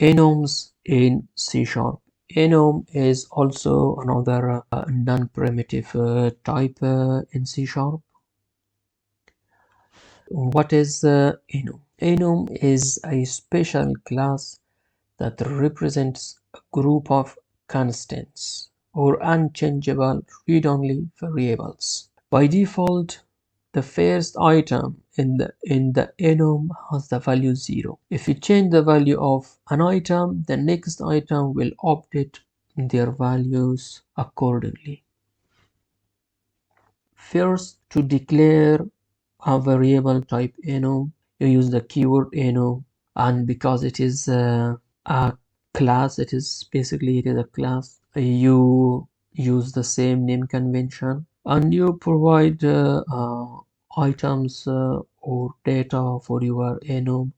Enums in C sharp. Enum is also another non-primitive type in C sharp. What is enum? Enum is a special class that represents a group of constants or unchangeable read-only variables. By default, the first item in the enum has the value 0. If you change the value of an item, the next item will update their values accordingly. First, to declare a variable type enum, you use the keyword enum, and because it is a class, it is a class, you use the same name convention, and you provide items or data for your enum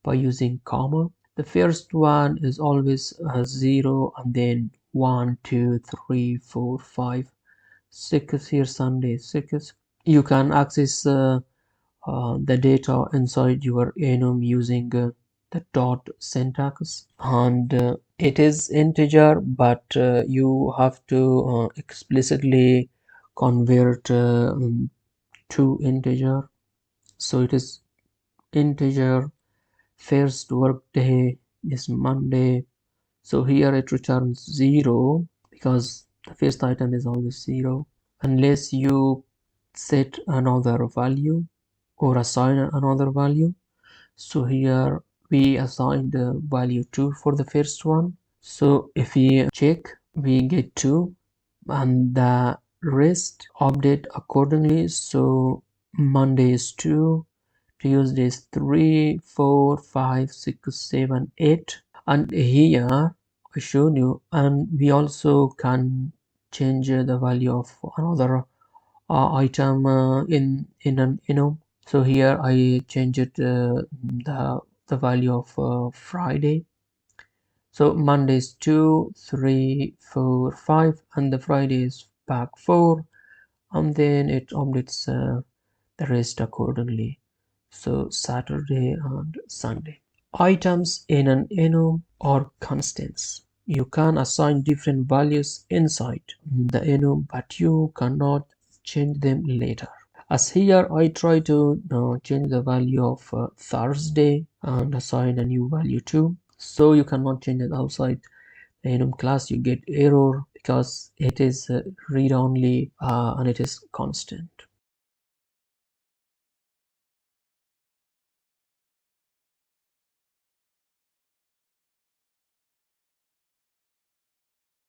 by using comma. The first one is always 0, and then 1, 2, 3, 4, 5, 6. Here Sunday 6. You can access the data inside your enum using the dot syntax, and it is integer, but you have to explicitly convert to integer. So it is integer. First workday is Monday, so here it returns 0 because the first item is always 0 unless you set another value or assign another value. So here we assigned the value 2 for the first one. So if we check, we get 2, and the rest update accordingly. So Monday is 2, Tuesday is 3, 4, 5, 6, 7, 8. And here I showed you, and we also can change the value of another item in an enum. So here I changed the value of Friday. So Monday is 2, 3, 4, 5, and the Friday is back 4, and then it updates the rest accordingly. So Saturday and Sunday. Items in an enum are constants. You can assign different values inside the enum, but you cannot change them later. As here I try to change the value of Thursday and assign a new value too. So you cannot change it outside the enum class. You get error because it is read only and it is constant.